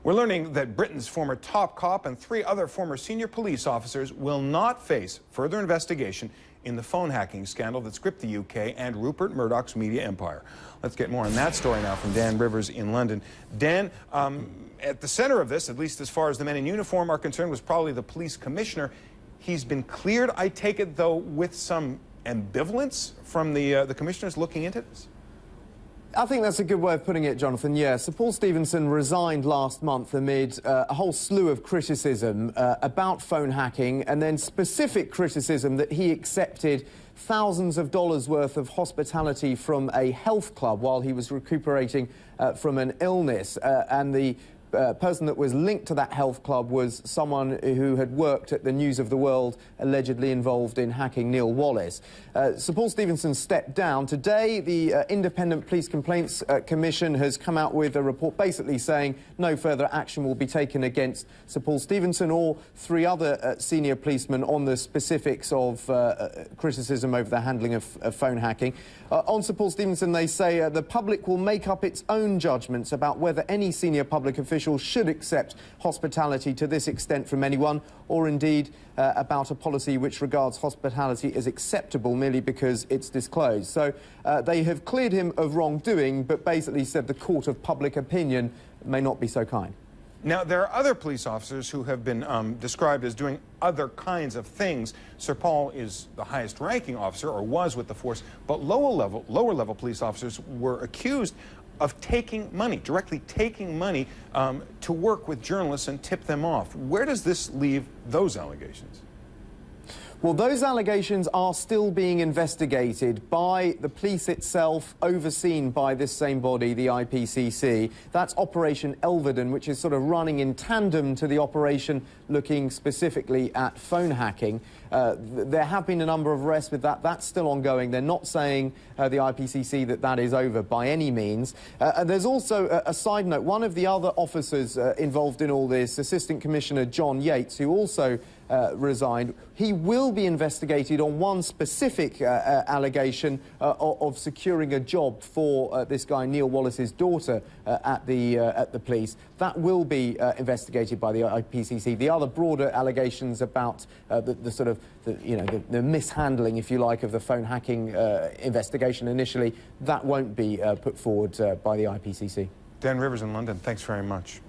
We're learning that Britain's former top cop and 3 other former senior police officers will not face further investigation in the phone hacking scandal that's gripped the UK and Rupert Murdoch's media empire. Let's get more on that story now from Dan Rivers in London. Dan, at the center of this, at least as far as the men in uniform are concerned, was probably the police commissioner. He's been cleared, I take it, though, with some ambivalence from the commissioners looking into this? I think that's a good way of putting it, Jonathan. Yeah, Sir Paul Stephenson resigned last month amid a whole slew of criticism about phone hacking, and then specific criticism that he accepted thousands of dollars worth of hospitality from a health club while he was recuperating from an illness. And the person that was linked to that health club was someone who had worked at the News of the World, allegedly involved in hacking Neil Wallis. Sir Paul Stephenson stepped down. Today, the Independent Police Complaints Commission has come out with a report basically saying no further action will be taken against Sir Paul Stephenson or 3 other senior policemen on the specifics of criticism over the handling of phone hacking. On Sir Paul Stephenson, they say the public will make up its own judgments about whether any senior public official should accept hospitality to this extent from anyone, or indeed about a policy which regards hospitality as acceptable merely because it's disclosed. So they have cleared him of wrongdoing, but basically said the court of public opinion may not be so kind. Now, there are other police officers who have been described as doing other kinds of things. Sir Paul is the highest ranking officer, or was with the force, but lower level police officers were accused of taking money, directly taking money to work with journalists and tip them off. Where does this leave those allegations? Well, those allegations are still being investigated by the police itself, overseen by this same body, the IPCC. That's Operation Elvedon, which is sort of running in tandem to the operation looking specifically at phone hacking. There have been a number of arrests with that. That's still ongoing. They're not saying, the IPCC, that that is over by any means. And there's also a side note. One of the other officers involved in all this, Assistant Commissioner John Yates, who also resigned, he will be investigated on one specific allegation of securing a job for this guy Neil Wallis's daughter at the police. That will be investigated by the IPCC. The other broader allegations about the mishandling, if you like, of the phone hacking investigation initially, that won't be put forward by the IPCC. Dan Rivers in London, thanks very much.